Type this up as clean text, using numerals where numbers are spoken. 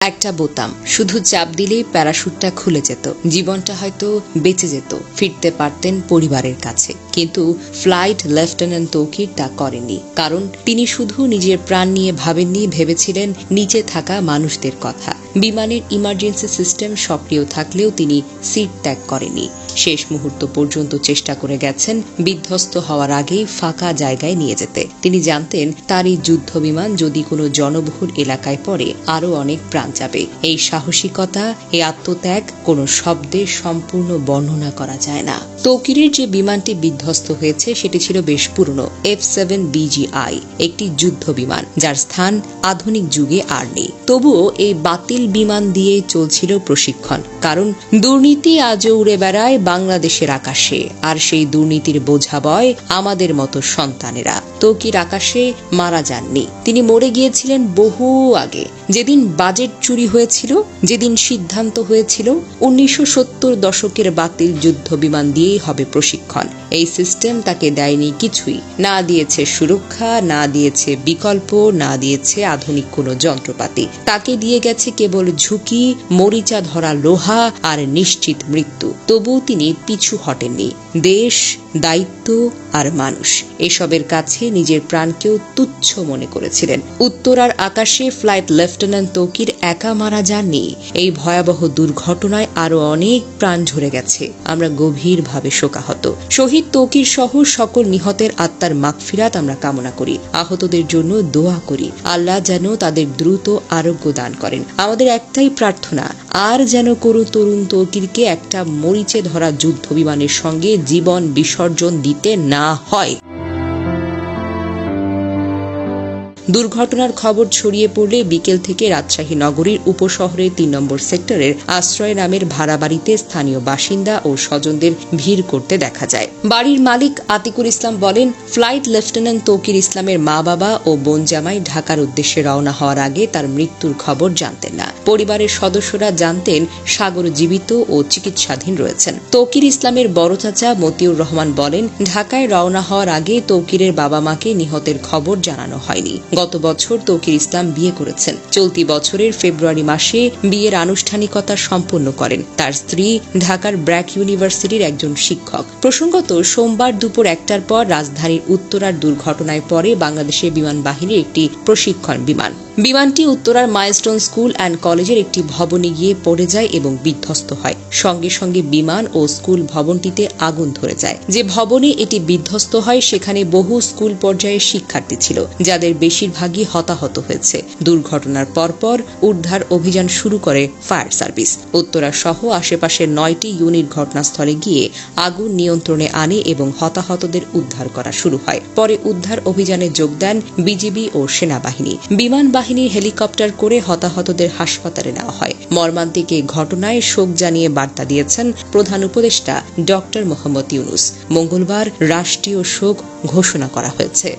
একটা বোতাম শুধু চাপ দিলেই প্যারাশুটটা খুলে যেত, জীবনটা হয়তো বেঁচে যেত, ফিরতে পারতেন পরিবারের কাছে। কিন্তু ফ্লাইট লেফটেন্যান্ট তৌকির তা করেনি, কারণ তিনি শুধু নিজের প্রাণ নিয়ে ভাবেননি, ভেবেছিলেন নিচে থাকা মানুষদের কথা। বিমানের ইমার্জেন্সি সিস্টেম সক্রিয় থাকলেও তিনি সিট ত্যাগ করেনি। শেষ মুহূর্ত পর্যন্ত চেষ্টা করে গেছেন বিধ্বস্ত হওয়ার আগেই ফাঁকা জায়গায় নিয়ে যেতে। তিনি জানতেন তার এই যুদ্ধ বিমান যদি কোনো জনবহুল এলাকায় পড়ে আরও অনেক প্রাণ যাবে। এই সাহসিকতা, এই আত্মত্যাগ কোনো শব্দে সম্পূর্ণ বর্ণনা করা যায় না। তৌকিরের যে বিমানটি বিধ্বস্ত হয়েছে সেটি ছিল বেশ পুরনো F-7BGI, একটি যুদ্ধ বিমান যার স্থান আধুনিক যুগে আর নেই। তবুও এই বাতিল বিমান দিয়ে চলছিল প্রশিক্ষণ, কারণ দুর্নীতি আজও উড়ে বেড়ায় বাংলাদেশের আকাশে, আর সেই দুর্নীতির বোঝা বয় আমাদের মতো সন্তানেরা। তৌকির আকাশে মারা যাননি, তিনি মরে গিয়েছিলেন বহু আগে। যেদিন বাজেট চুরি হয়েছিল, যেদিন সিদ্ধান্ত হয়েছিল 1970 দশকের বাতিল যুদ্ধ বিমান দিয়েই হবে প্রশিক্ষণ, এই সিস্টেম তাকে দেয়নি কিছুই। না দিয়েছে সুরক্ষা, না দিয়েছে বিকল্প, না দিয়েছে আধুনিক কোনো যন্ত্রপাতি। তাকে দিয়ে গেছে কেবল ঝুঁকি, মরিচা ধরা লোহা আর নিশ্চিত মৃত্যু। তবু তিনি পিছু হটেননি। দেশ, দায়িত্ব আর মানুষ, এসবের কাছে নিজের প্রাণকেও তুচ্ছ মনে করেছিলেন। উত্তরার আকাশে ফ্লাইট লেফটেন্যান্ট তৌকির একা মারা যাননি। এই ভয়াবহ দুর্ঘটনায় আরো অনেক প্রাণ ঝরে গেছে। আমরা গভীরভাবে শোকাহত। শহীদ তৌকির সহ সকল নিহতের আত্মার মাগফিরাত আমরা কামনা করি। আহতদের জন্য দোয়া করি, আল্লাহ যেন তাদের দ্রুত আরোগ্য দান করেন। আমাদের একটাই প্রার্থনা, আর যেন কোনো তরুণ তৌকিরকে একটা মরিচে ধরা যুদ্ধ বিমানের সঙ্গে জীবন বিসর্জন দিতে না হয়। দুর্ঘটনার খবর ছড়িয়ে পড়লে বিকেল থেকে রাজশাহী নগরীর উপশহরের ৩ নম্বর সেক্টরের আশ্রয় নামের ভাড়া বাড়িতে স্থানীয় বাসিন্দা ও স্বজনদের ভিড় করতে দেখা যায়। বাড়ির মালিক আতিকুল ইসলাম বলেন, ফ্লাইট লেফটেন্যান্ট তৌকির ইসলামের মা বাবা ও বোন জামাই ঢাকার উদ্দেশ্যে রওনা হওয়ার আগে তার মৃত্যুর খবর জানতেন না। পরিবারের সদস্যরা জানতেন সাগর জীবিত ও চিকিৎসাধীন রয়েছেন। তৌকির ইসলামের বড় চাচা মতিউর রহমান বলেন, ঢাকায় রওনা হওয়ার আগে তৌকিরের বাবা মাকে নিহতের খবর জানানো হয়নি। গত বছর তৌকির ইসলাম বিয়ে করেছেন। চলতি বছরের ফেব্রুয়ারি মাসে বিয়ের আনুষ্ঠানিকতা সম্পন্ন করেন। তার স্ত্রী ঢাকার ব্র্যাক ইউনিভার্সিটির একজন শিক্ষক। প্রসঙ্গত, সোমবার দুপুর 1টার পর রাজধানীর উত্তরার দুর্ঘটনায় পরে বাংলাদেশের বিমান বাহিনীর একটি প্রশিক্ষণ বিমান। বিমানটি উত্তরার মাইলস্টোন স্কুল অ্যান্ড কলেজের একটি ভবনে গিয়ে পড়ে যায় এবং বিধ্বস্ত হয়। সঙ্গে সঙ্গে বিমান ও স্কুল ভবনটিতে আগুন ধরে যায়। যে ভবনে এটি বিধ্বস্ত হয় সেখানে বহু স্কুল পর্যায়ের শিক্ষার্থী ছিল, যাদের বেশিরভাগই হতাহত হয়েছে। দুর্ঘটনার পরপর উদ্ধার অভিযান শুরু করে ফায়ার সার্ভিস। উত্তরা সহ আশেপাশের 9টি ইউনিট ঘটনাস্থলে গিয়ে আগুন নিয়ন্ত্রণে আনে এবং হতাহতদের উদ্ধার করা শুরু হয়। পরে উদ্ধার অভিযানে যোগ দেন বিজিবি ও সেনাবাহিনী। বিমান বাহিনীর হেলিকপ্টার করে হতাহতদের হাসপাতালে নেওয়া হয়। মর্মান্তিক এই ঘটনায় শোক জানিয়ে বার্তা দিয়েছেন প্রধান উপদেষ্টা ডক্টর মোহাম্মদ ইউনূস। মঙ্গলবার রাষ্ট্রীয় শোক ঘোষণা করা হয়েছে।